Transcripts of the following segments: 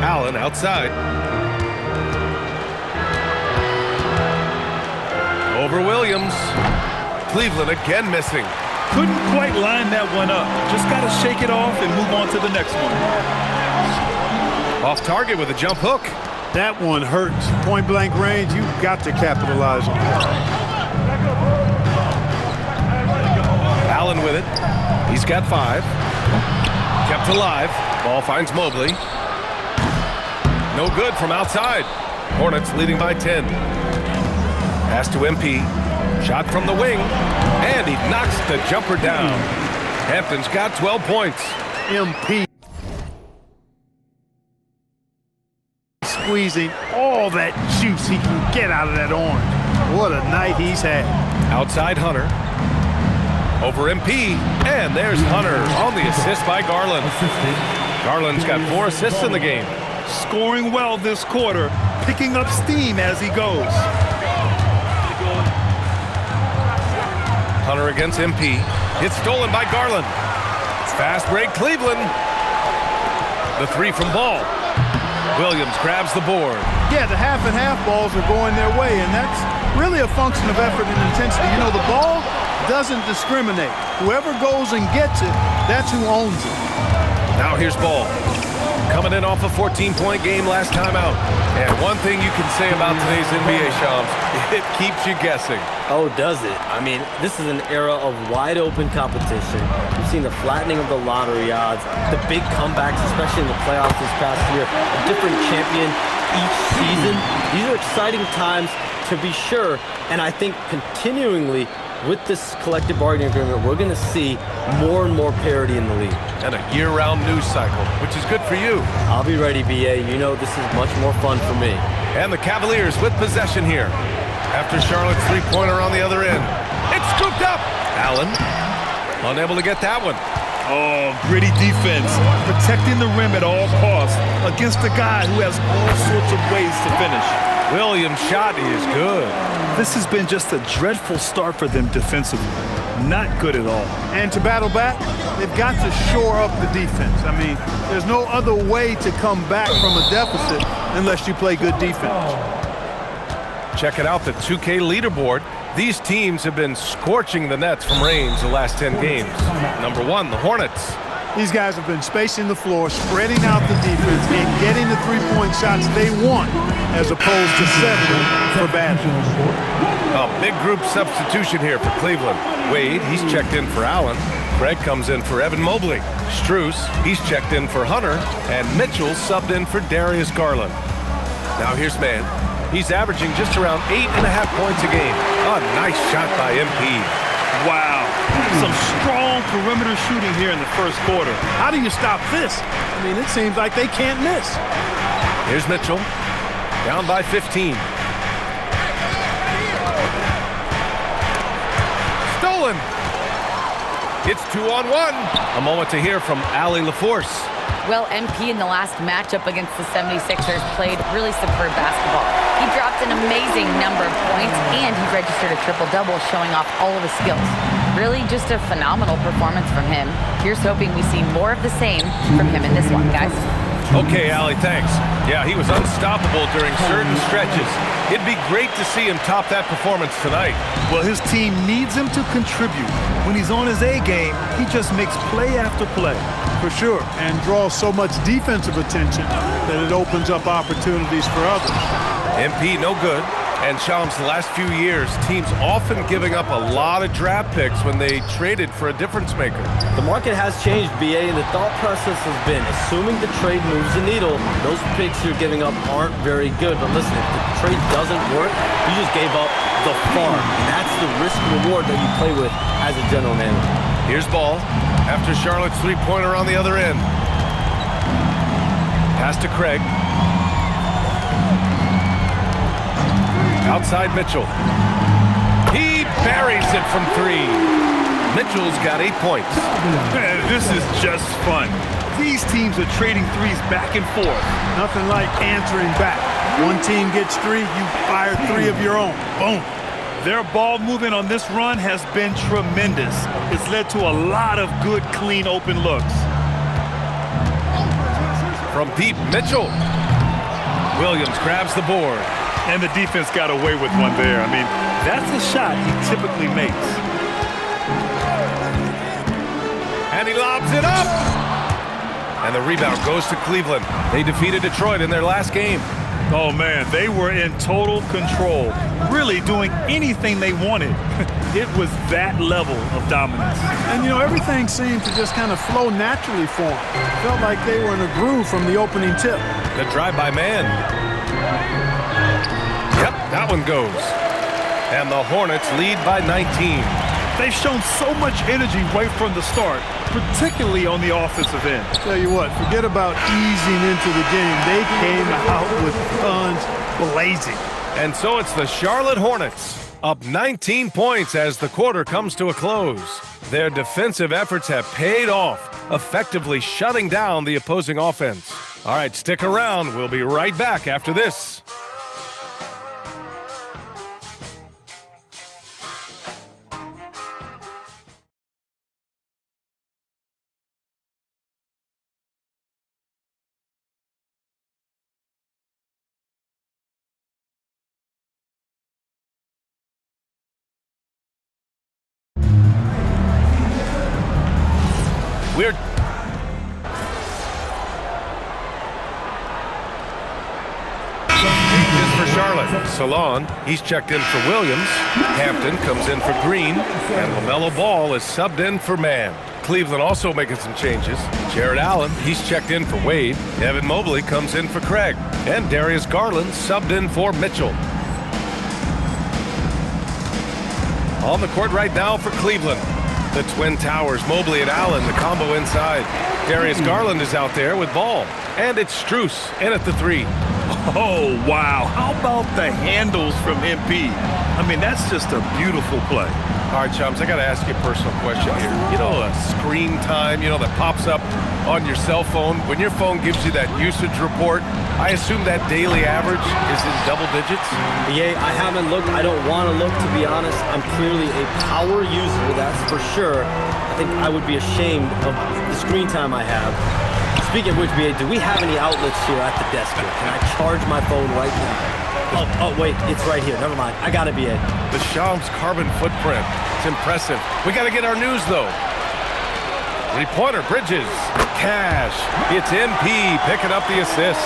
Allen outside. Over Williams. Cleveland again missing. Couldn't quite line that one up. Just got to shake it off and move on to the next one. Off target with a jump hook. That one hurts. Point blank range, you've got to capitalize on it. Allen with it. He's got 5. Kept alive. Ball finds Mobley. No good from outside. Hornets leading by 10. Pass to MP. Shot from the wing. And he knocks the jumper down. Hampton's got 12 points. MP squeezing all that juice he can get out of that orange. What a night he's had. Outside Hunter. Over MP. And there's Hunter on the assist by Garland. Garland's got 4 assists in the game. Scoring well this quarter, picking up steam as he goes. Hunter against MP. It's stolen by Garland. Fast break Cleveland. The 3 from Ball. Williams grabs the board. Yeah, the half and half balls are going their way, and that's really a function of effort and intensity. You know, the ball doesn't discriminate. Whoever goes and gets it, that's who owns it. Now here's Ball. Coming in off a 14-point game last time out. And one thing you can say about today's NBA, Shams, it keeps you guessing. Oh, does it? I mean, this is an era of wide-open competition. We've seen the flattening of the lottery odds, the big comebacks, especially in the playoffs this past year, a different champion each season. These are exciting times, to be sure, and I think continuingly, with this collective bargaining agreement, we're going to see more and more parity in the league. And a year-round news cycle, which is good for you. I'll be ready, BA. You know this is much more fun for me. And the Cavaliers with possession here. After Charlotte's 3-pointer on the other end. It's scooped up. Allen, unable to get that one. Oh, gritty defense. Protecting the rim at all costs against a guy who has all sorts of ways to finish. Williams' shot is good. This has been just a dreadful start for them defensively. Not good at all. And to battle back, they've got to shore up the defense. I mean, there's no other way to come back from a deficit unless you play good defense. Check it out, the 2K leaderboard. These teams have been scorching the nets from range the last 10 games. Number 1, the Hornets. These guys have been spacing the floor, spreading out the defense, and getting the three-point shots they want, as opposed to settling for bad ones. A big group substitution here for Cleveland. Wade, he's checked in for Allen. Craig comes in for Evan Mobley. Strus, he's checked in for Hunter. And Mitchell subbed in for Darius Garland. Now here's Mann. He's averaging just around 8.5 points a game. A nice shot by MP. Wow. Some strong perimeter shooting here in the first quarter. How do you stop this? I mean, it seems like they can't miss. Here's Mitchell. Down by 15. Stolen. It's 2-on-1. A moment to hear from Allie LaForce. Well, MP in the last matchup against the 76ers played really superb basketball. He dropped an amazing number of points, and he registered a triple-double, showing off all of his skills. Really just a phenomenal performance from him. Here's hoping we see more of the same from him in this one, guys. Okay, Allie, thanks. Yeah, he was unstoppable during certain stretches. It'd be great to see him top that performance tonight. Well, his team needs him to contribute. When he's on his A game, he just makes play after play. For sure, and draws so much defensive attention that it opens up opportunities for others. MP no good. And Shams, the last few years, teams often giving up a lot of draft picks when they traded for a difference maker. The market has changed, BA, and the thought process has been, assuming the trade moves the needle, those picks you're giving up aren't very good. But listen, if the trade doesn't work, you just gave up the farm. And that's the risk-reward that you play with as a general manager. Here's Ball. After Charlotte's 3-pointer on the other end. Pass to Craig. Outside Mitchell. He buries it from 3. Mitchell's got 8 points. Man, this is just fun. These teams are trading threes back and forth. Nothing like answering back. One team gets 3, you fire 3 of your own. Boom. Their ball movement on this run has been tremendous. It's led to a lot of good, clean, open looks. From deep, Mitchell. Williams grabs the board. And the defense got away with one there. I mean, that's a shot he typically makes. And he lobs it up. And the rebound goes to Cleveland. They defeated Detroit in their last game. Oh, man, they were in total control, really doing anything they wanted. It was that level of dominance. And, you know, everything seemed to just kind of flow naturally for them. Felt like they were in a groove from the opening tip. The drive by man. Yep, that one goes. And the Hornets lead by 19. They've shown so much energy right from the start, particularly on the offensive end. Tell you what, forget about easing into the game. They came out with guns blazing. And so it's the Charlotte Hornets, up 19 points as the quarter comes to a close. Their defensive efforts have paid off, effectively shutting down the opposing offense. All right, stick around. We'll be right back after this. We're for Charlotte. Salon, he's checked in for Williams. Hampton comes in for Green. And LaMelo Ball is subbed in for Mann. Cleveland also making some changes. Jared Allen, he's checked in for Wade. Evan Mobley comes in for Craig. And Darius Garland subbed in for Mitchell. On the court right now for Cleveland. The Twin Towers, Mobley and Allen, the combo inside. Darius Garland is out there with Ball. And it's Strus in at the three. Oh, wow. How about the handles from MP? I mean, that's just a beautiful play. All right, chums, I got to ask you a personal question here. You know, screen time, that pops up on your cell phone. When your phone gives you that usage report, I assume that daily average is in double digits? Yeah, I haven't looked. I don't want to look, to be honest. I'm clearly a power user, that's for sure. I think I would be ashamed of the screen time I have. Speaking of which, BA, do we have any outlets here at the desk here? Can I charge my phone right now? Oh, wait, it's right here. Never mind. I got it, BA. The Shams carbon footprint. It's impressive. We got to get our news, though. Three-pointer, Bridges. Cash. It's MP picking up the assist.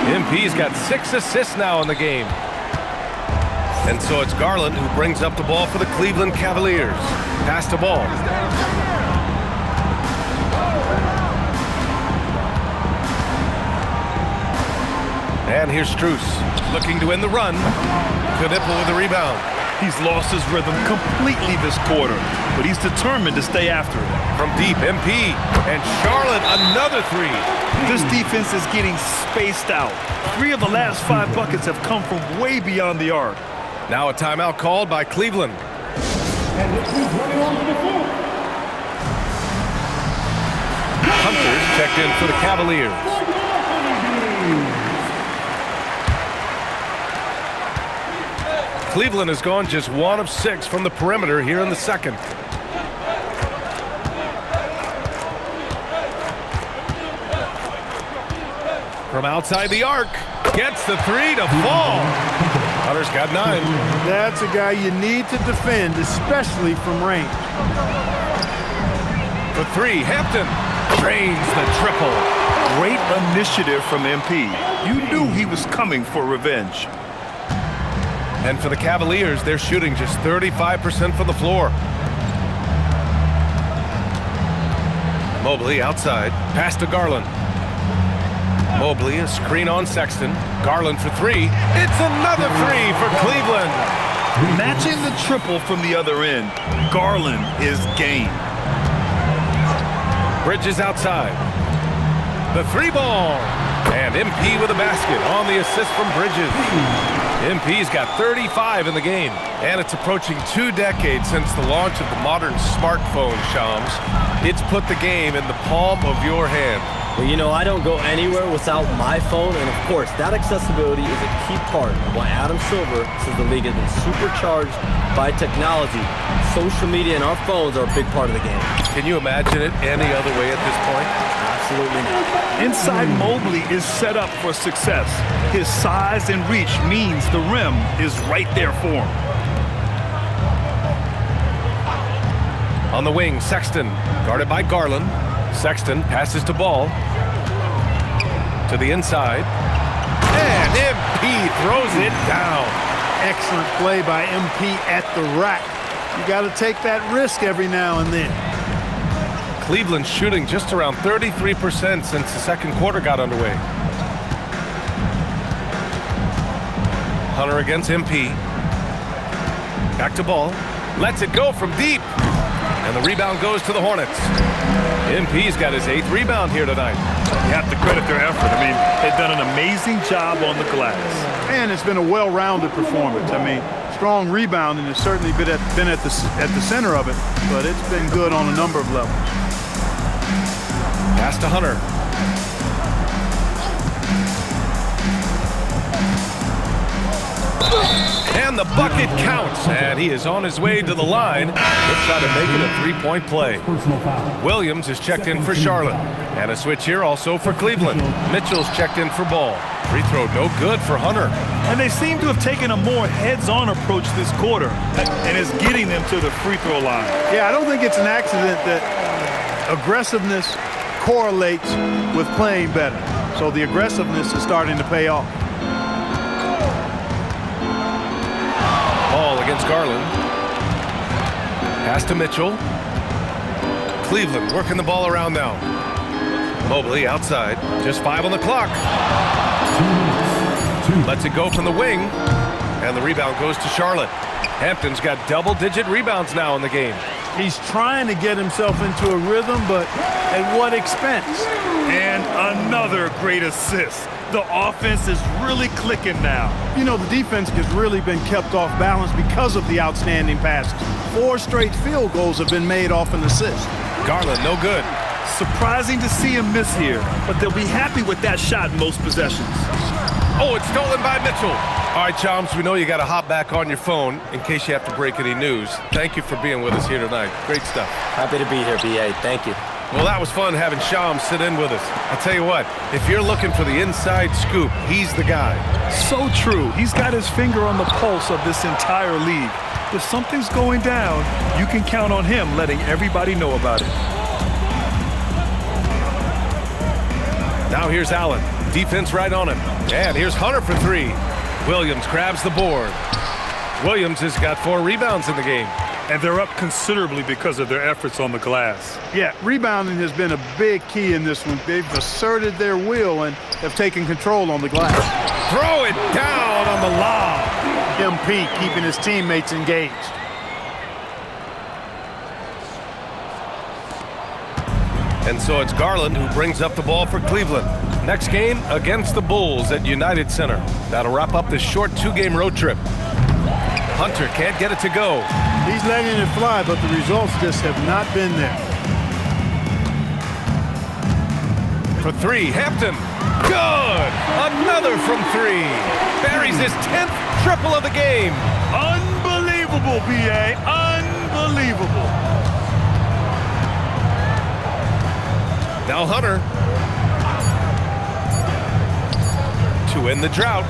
MP's got 6 assists now in the game. And so it's Garland who brings up the ball for the Cleveland Cavaliers. Pass the ball. And here's Strus, looking to win the run. Knipple with the rebound. He's lost his rhythm completely this quarter, but he's determined to stay after it. From deep, MP. And Charlotte, another three. This defense is getting spaced out. 3 of the last 5 buckets have come from way beyond the arc. Now a timeout called by Cleveland. Hunters checked in for the Cavaliers. Cleveland has gone just 1 of 6 from the perimeter here in the second. From outside the arc, gets the 3 to fall. Hunter's got 9. That's a guy you need to defend, especially from range. For 3, Hampton drains the triple. Great initiative from MP. You knew he was coming for revenge. And for the Cavaliers, they're shooting just 35% from the floor. Mobley outside, pass to Garland. Mobley, a screen on Sexton. Garland for 3. It's another 3 for Cleveland. Matching the triple from the other end, Garland is game. Bridges outside. The 3 ball. And MP with a basket on the assist from Bridges. MP's got 35 in the game. And it's approaching 2 decades since the launch of the modern smartphone, Shams. It's put the game in the palm of your hand. Well, I don't go anywhere without my phone, and of course, that accessibility is a key part of why Adam Silver says the league has been supercharged by technology. Social media and our phones are a big part of the game. Can you imagine it any other way at this point? Absolutely not. Inside Mobley is set up for success. His size and reach means the rim is right there for him. On the wing, Sexton, guarded by Garland. Sexton passes to Ball. To the inside. And MP throws it down. Excellent play by MP at the rack. You got to take that risk every now and then. Cleveland shooting just around 33% since the second quarter got underway. Hunter against MP. Back to Ball. Lets it go from deep. And the rebound goes to the Hornets. MP's got his 8th rebound here tonight. You have to credit their effort. I mean, they've done an amazing job on the glass. And it's been a well-rounded performance. I mean, strong rebounding has certainly been at the center of it, but it's been good on a number of levels. Pass to Hunter. And the bucket counts, and he is on his way to the line. He'll try to make it a three-point play. Williams is checked in for Charlotte. And a switch here also for Cleveland. Mitchell's checked in for Ball. Free throw no good for Hunter. And they seem to have taken a more heads-on approach this quarter, and it's getting them to the free throw line. Yeah, I don't think it's an accident that aggressiveness correlates with playing better. So the aggressiveness is starting to pay off. Ball against Garland. Pass to Mitchell. Cleveland working the ball around now. Mobley outside. Just 5 on the clock. Lets it go from the wing. And the rebound goes to Charlotte. Hampton's got double-digit rebounds now in the game. He's trying to get himself into a rhythm, but at what expense? And another great assist. The offense is really clicking now. You know, the defense has really been kept off balance because of the outstanding passes. 4 straight field goals have been made off an assist. Garland, no good. Surprising to see him miss here, but they'll be happy with that shot in most possessions. Oh, it's stolen by Mitchell. All right, Chums, we know you got to hop back on your phone in case you have to break any news. Thank you for being with us here tonight. Great stuff. Happy to be here, B.A. Thank you. Well, that was fun having Shams sit in with us. I'll tell you what, if you're looking for the inside scoop, he's the guy. So true. He's got his finger on the pulse of this entire league. If something's going down, you can count on him letting everybody know about it. Now here's Allen. Defense right on him. And here's Hunter for 3. Williams grabs the board. Williams has got 4 rebounds in the game. And they're up considerably because of their efforts on the glass. Yeah, rebounding has been a big key in this one. They've asserted their will and have taken control on the glass. Throw it down on the lob. MP keeping his teammates engaged. And so it's Garland who brings up the ball for Cleveland. Next game against the Bulls at United Center. That'll wrap up this short 2-game road trip. Hunter can't get it to go. He's letting it fly, but the results just have not been there. For 3, Hampton. Good! Another from 3. Buries his 10th triple of the game. Unbelievable, B.A. Unbelievable. Now Hunter. To end the drought.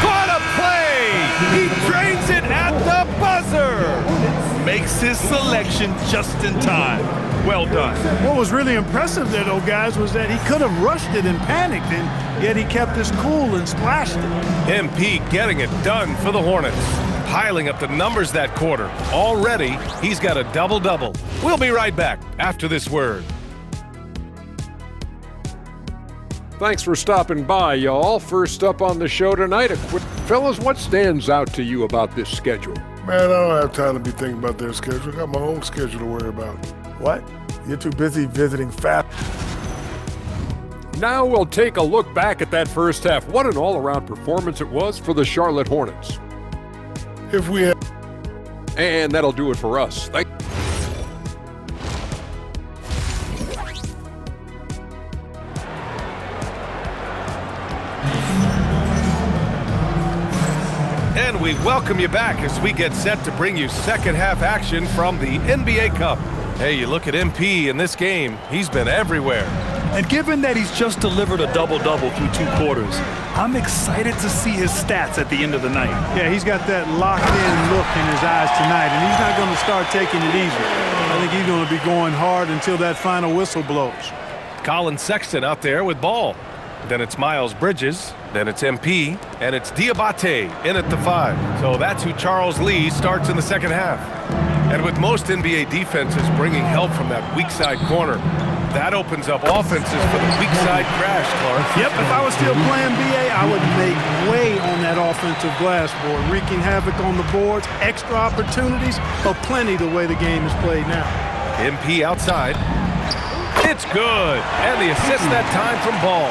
What a play! He drains it at the buzzer! Makes his selection just in time. Well done. What was really impressive there, though, guys, was that he could have rushed it and panicked, and yet he kept his cool and splashed it. MP getting it done for the Hornets. Piling up the numbers that quarter. Already, he's got a double-double. We'll be right back after this word. Thanks for stopping by, y'all. First up on the show tonight, fellas, what stands out to you about this schedule? Man, I don't have time to be thinking about their schedule. I got my own schedule to worry about. What? You're too busy visiting fat. Now we'll take a look back at that first half. What an all-around performance it was for the Charlotte Hornets. If we had... And that'll do it for us. And we welcome you back as we get set to bring you second half action from the NBA Cup. Hey, you look at MP in this game, he's been everywhere. And given that he's just delivered a double-double through 2 quarters, I'm excited to see his stats at the end of the night. Yeah, he's got that locked-in look in his eyes tonight, and he's not going to start taking it easy. I think he's going to be going hard until that final whistle blows. Colin Sexton out there with ball. Then it's Miles Bridges. Then it's MP. And it's Diabate in at the 5. So that's who Charles Lee starts in the second half. And with most NBA defenses bringing help from that weak side corner, that opens up offenses for the weak side crash, Clark. Yep, if I was still playing BA, I would make way on that offensive glass board, wreaking havoc on the boards, extra opportunities, plenty the way the game is played now. MP outside. It's good. And the assist that time from Ball.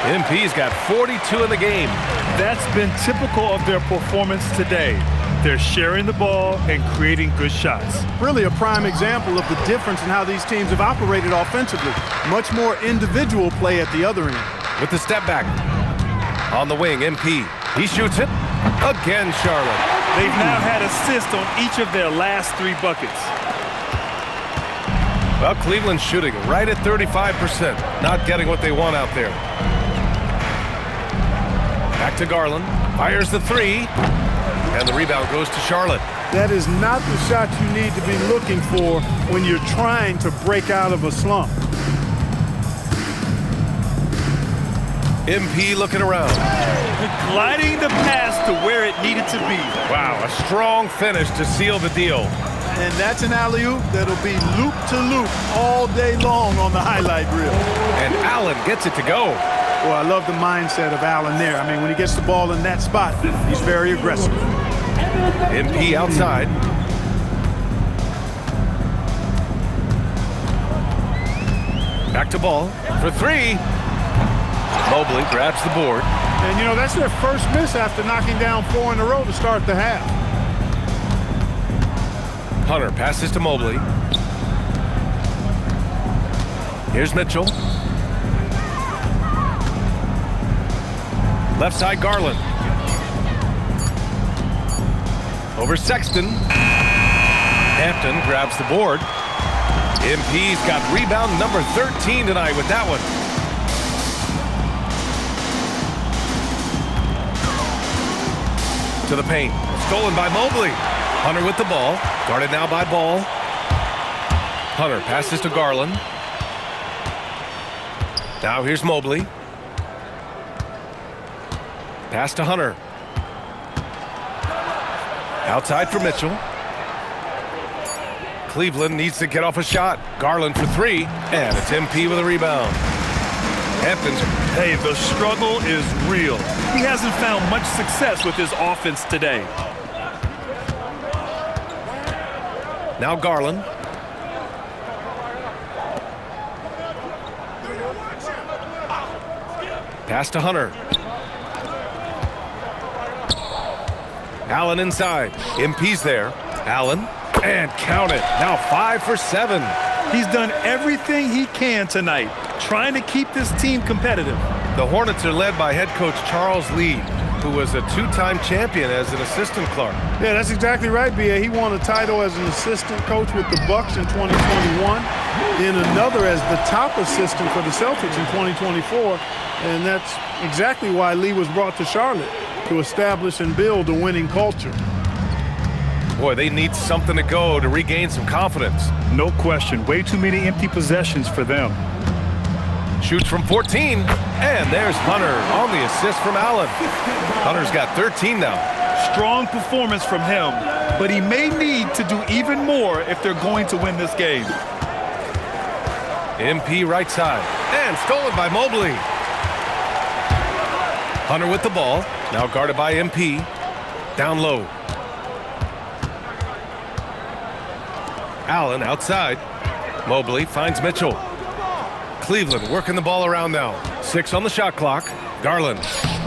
MP's got 42 in the game. That's been typical of their performance today. They're sharing the ball and creating good shots. Really a prime example of the difference in how these teams have operated offensively. Much more individual play at the other end. With the step back. On the wing, MP. He shoots it. Again, Charlotte. They've now had assists on each of their last 3 buckets. Well, Cleveland's shooting right at 35%. Not getting what they want out there. Back to Garland. Fires the 3. And the rebound goes to Charlotte. That is not the shot you need to be looking for when you're trying to break out of a slump. MP looking around. Gliding the pass to where it needed to be. Wow, a strong finish to seal the deal. And that's an alley-oop that'll be loop to loop all day long on the highlight reel. And Allen gets it to go. Well, I love the mindset of Allen there. I mean, when he gets the ball in that spot, he's very aggressive. MP outside. Back to Ball for 3. Mobley grabs the board. And, you know, that's their first miss after knocking down 4 in a row to start the half. Hunter passes to Mobley. Here's Mitchell. Left side, Garland. Over Sexton. Hampton grabs the board. MP's got rebound number 13 tonight with that one. To the paint. Stolen by Mobley. Hunter with the ball. Guarded now by Ball. Hunter passes to Garland. Now here's Mobley. Pass to Hunter. Outside for Mitchell. Cleveland needs to get off a shot. Garland for 3. And it's MP with a rebound. Hampton's. Hey, the struggle is real. He hasn't found much success with his offense today. Now Garland. Pass to Hunter. Allen inside. MP's there. Allen. And count it. Now 5 for 7. He's done everything he can tonight, trying to keep this team competitive. The Hornets are led by head coach Charles Lee, who was a 2-time champion as an assistant, Clark. Yeah, that's exactly right, B.A. He won a title as an assistant coach with the Bucks in 2021, then another as the top assistant for the Celtics in 2024, and that's exactly why Lee was brought to Charlotte, to establish and build a winning culture. Boy, they need something to go to regain some confidence. No question. Way too many empty possessions for them. Shoots from 14, and there's Hunter on the assist from Allen. Hunter's got 13 now. Strong performance from him, but he may need to do even more if they're going to win this game. MP right side, and stolen by Mobley. Hunter with the ball, now guarded by MP. Down low. Allen outside. Mobley finds Mitchell. Cleveland working the ball around now. 6 on the shot clock. Garland.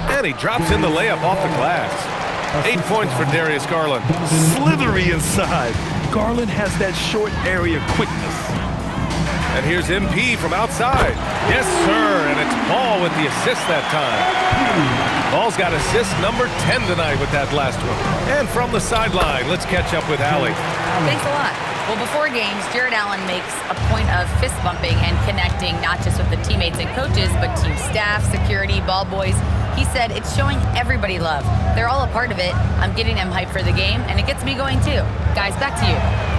And he drops in the layup off the glass. 8 points for Darius Garland. Slithery inside. Garland has that short area quickness. And here's MP from outside. Yes, sir. And it's Ball with the assist that time. Ball's got assist number 10 tonight with that last one. And from the sideline, let's catch up with Allie. Thanks a lot. Well, before games, Jared Allen makes a point of fist bumping and connecting not just with the teammates and coaches, but team staff, security, ball boys. He said, it's showing everybody love. They're all a part of it. I'm getting them hyped for the game, and it gets me going too. Guys, back to you.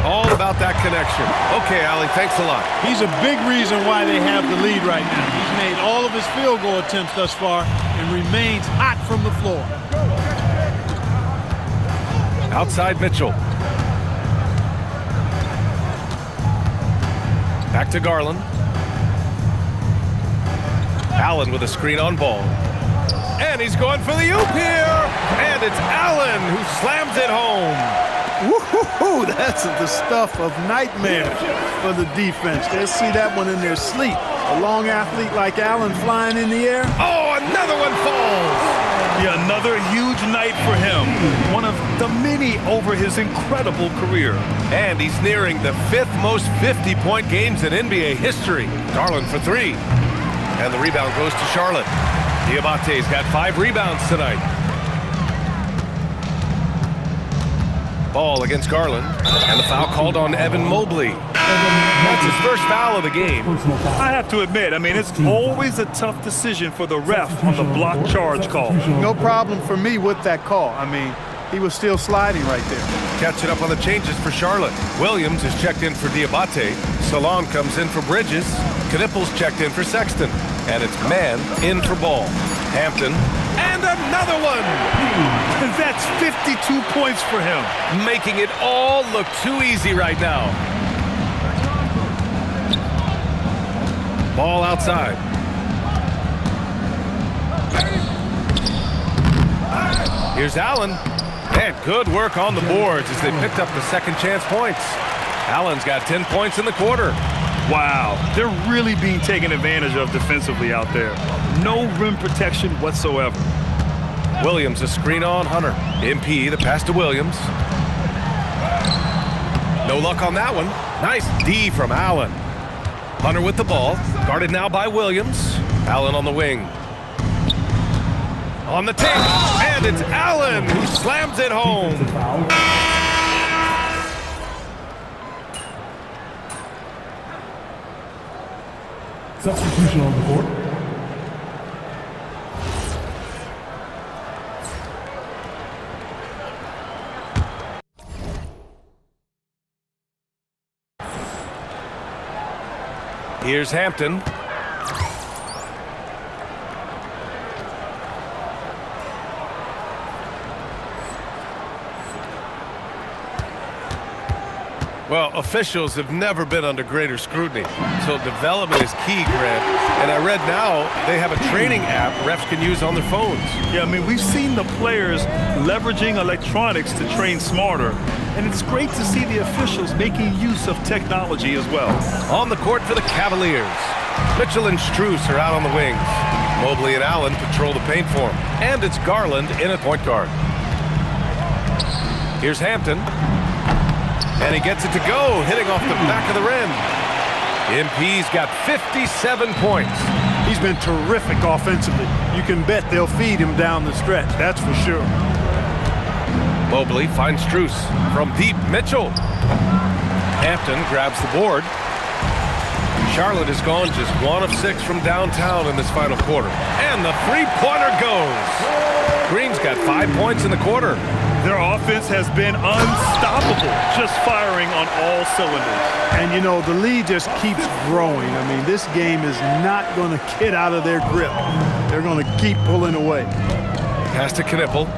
All about that connection. Okay, Allie, thanks a lot. He's a big reason why they have the lead right now. He's made all of his field goal attempts thus far and remains hot from the floor. Outside Mitchell. Back to Garland. Allen with a screen on ball. And he's going for the oop here. And it's Allen who slams it home. Woo-hoo-hoo, that's the stuff of nightmares for the defense. They'll see that one in their sleep. A long athlete like Allen flying in the air. Oh, another one falls. Yeah, another huge night for him. One of the many over his incredible career. And he's nearing the 5th most 50-point games in NBA history. Garland for 3. And the rebound goes to Charlotte. Diabate's got 5 rebounds tonight. Ball against Garland. And the foul called on Evan Mobley. That's his first foul of the game. I have to admit, it's always a tough decision for the ref on the block charge call. No problem for me with that call. He was still sliding right there. Catching up on the changes for Charlotte. Williams is checked in for Diabate. Salon comes in for Bridges. Knipples checked in for Sexton. And it's man in for Ball. Hampton. And another one! That's 52 points for him. Making it all look too easy right now. Ball outside. Here's Allen. And good work on the boards as they picked up the second chance points. Allen's got 10 points in the quarter. Wow, they're really being taken advantage of defensively out there. No rim protection whatsoever. Williams a screen on Hunter. MP, the pass to Williams. No luck on that one. Nice D from Allen. Hunter with the ball. Guarded now by Williams. Allen on the wing. On the take. And it's Allen who slams it home. Substitution on the court. Here's Hampton. Well, officials have never been under greater scrutiny, so development is key, Grant. And I read now they have a training app refs can use on their phones. Yeah, we've seen the players leveraging electronics to train smarter, and it's great to see the officials making use of technology as well. On the court for the Cavaliers. Mitchell and Strus are out on the wings. Mobley and Allen patrol the paint for him. And it's Garland in at point guard. Here's Hampton. And he gets it to go, hitting off the back of the rim. MP's got 57 points. He's been terrific offensively. You can bet they'll feed him down the stretch, that's for sure. Mobley finds Strus from deep. Mitchell. Hampton grabs the board. Charlotte has gone just 1 of 6 from downtown in this final quarter. And the three-pointer goes. Green's got 5 points in the quarter. Their offense has been unstoppable, just firing on all cylinders. And, the lead just keeps growing. This game is not going to get out of their grip. They're going to keep pulling away. Pass to Knipple.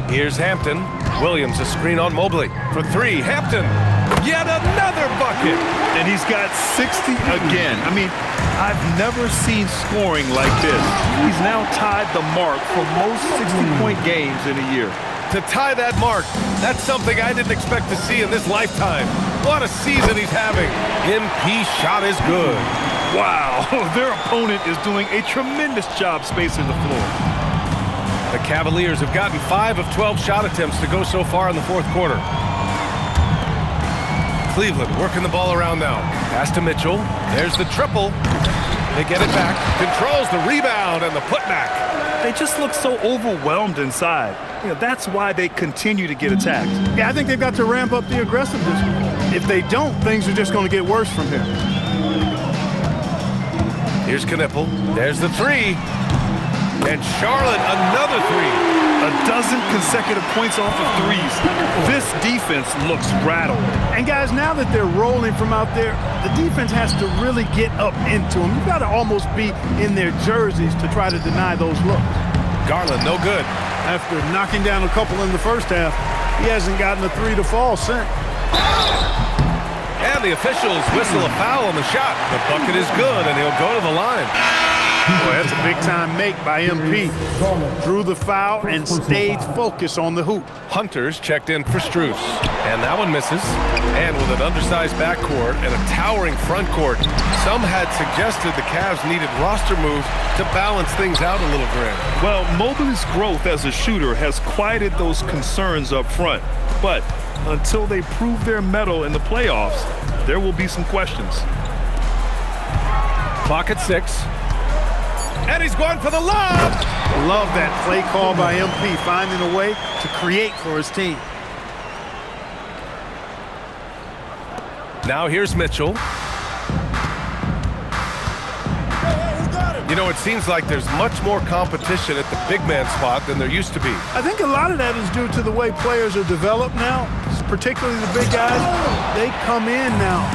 Here's Hampton. Williams a screen on Mobley. For 3, Hampton. Yet another bucket. And he's got 60 again. I've never seen scoring like this. He's now tied the mark for most 60-point games in a year. To tie that mark, that's something I didn't expect to see in this lifetime. What a season he's having. MP shot is good. Wow, their opponent is doing a tremendous job spacing the floor. The Cavaliers have gotten 5 of 12 shot attempts to go so far in the fourth quarter. Cleveland working the ball around now. Pass to Mitchell. There's the triple. They get it back. Controls the rebound and the putback. They just look so overwhelmed inside. You know, that's why they continue to get attacked. Yeah, I think they've got to ramp up the aggressiveness. If they don't, things are just going to get worse from here. Here's Knipple. There's the three. And Charlotte, another three. A dozen consecutive points off of threes. This defense looks rattled. And guys, now that they're rolling from out there, the defense has to really get up into them. You've got to almost be in their jerseys to try to deny those looks. Garland, no good. After knocking down a couple in the first half, he hasn't gotten a three to fall since. And the officials whistle a foul on the shot. The bucket is good, and he'll go to the line. Boy, that's a big-time make by MP. Drew the foul and stayed focused on the hoop. Hunters checked in for Strus. And that one misses. And with an undersized backcourt and a towering front court, some had suggested the Cavs needed roster moves to balance things out a little, Grant. Well, Mobley's growth as a shooter has quieted those concerns up front. But until they prove their mettle in the playoffs, there will be some questions. Clock at 6. And he's going for the lob. Love that play call by MP, finding a way to create for his team. Now here's Mitchell. You know, it seems like there's much more competition at the big man spot than there used to be. I think a lot of that is due to the way players are developed now, particularly the big guys. They come in now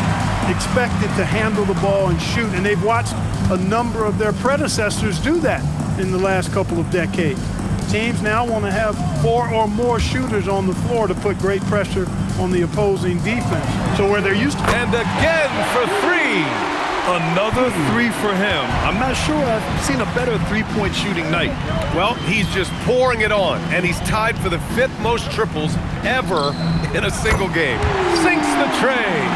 expected to handle the ball and shoot, and they've watched a number of their predecessors do that in the last couple of decades. Teams now want to have 4 or more shooters on the floor to put great pressure on the opposing defense. So where they're used to... And again for 3. Another 3 for him. I'm not sure I've seen a better three-point shooting night. Well, he's just pouring it on, and he's tied for the 5th most triples ever in a single game. Sinks the tray.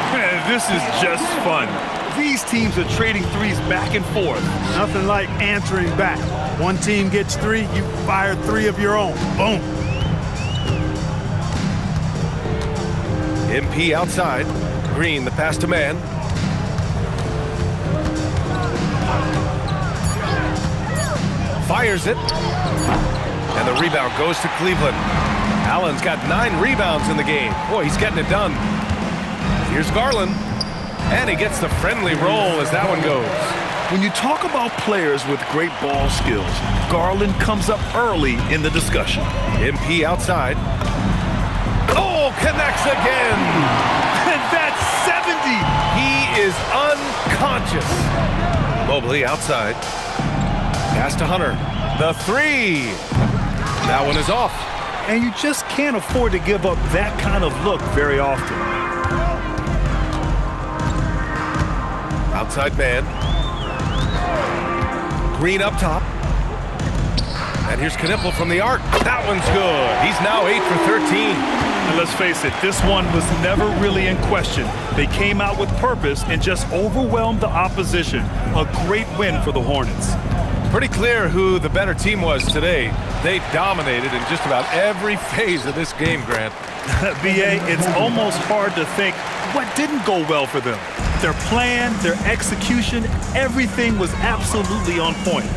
Man, this is just fun. These teams are trading threes back and forth. Nothing like answering back. One team gets 3, you fire 3 of your own. Boom. MP outside. Green, the pass to man. Fires it. And the rebound goes to Cleveland. Allen's got 9 rebounds in the game. Boy, he's getting it done. Here's Garland. And he gets the friendly roll as that one goes. When you talk about players with great ball skills, Garland comes up early in the discussion. MP outside. Oh, connects again. And that's 70. He is unconscious. Mobley outside. Pass to Hunter. The 3. That one is off. And you just can't afford to give up that kind of look very often. Outside man. Green up top. And here's Knipple from the arc. That one's good. He's now 8 for 13. And let's face it, this one was never really in question. They came out with purpose and just overwhelmed the opposition. A great win for the Hornets. Pretty clear who the better team was today. They dominated in just about every phase of this game, Grant. BA, it's almost hard to think what didn't go well for them. Their plan, their execution, everything was absolutely on point.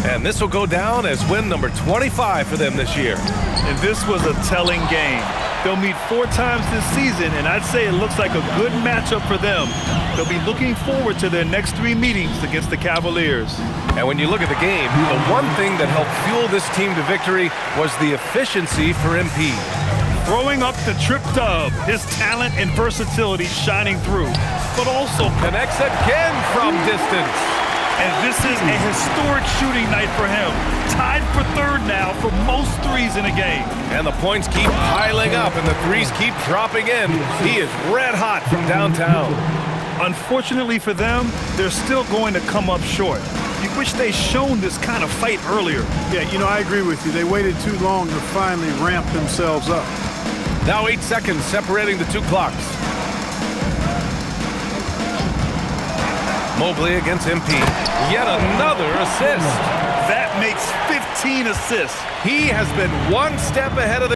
And this will go down as win number 25 for them this year. And this was a telling game. They'll meet 4 times this season, and I'd say it looks like a good matchup for them. They'll be looking forward to their next 3 meetings against the Cavaliers. And when you look at the game, the one thing that helped fuel this team to victory was the efficiency for MP. Throwing up the trip dub, his talent and versatility shining through, but also connects again from distance. And this is a historic shooting night for him. Tied for 3rd now for most threes in a game. And the points keep piling up and the threes keep dropping in. He is red hot from downtown. Unfortunately for them, they're still going to come up short. You wish they'd shown this kind of fight earlier. Yeah, you know, I agree with you. They waited too long to finally ramp themselves up. Now 8 seconds separating the 2 clocks. Mobley against MP. Yet another assist. That makes 15 assists. He has been one step ahead of the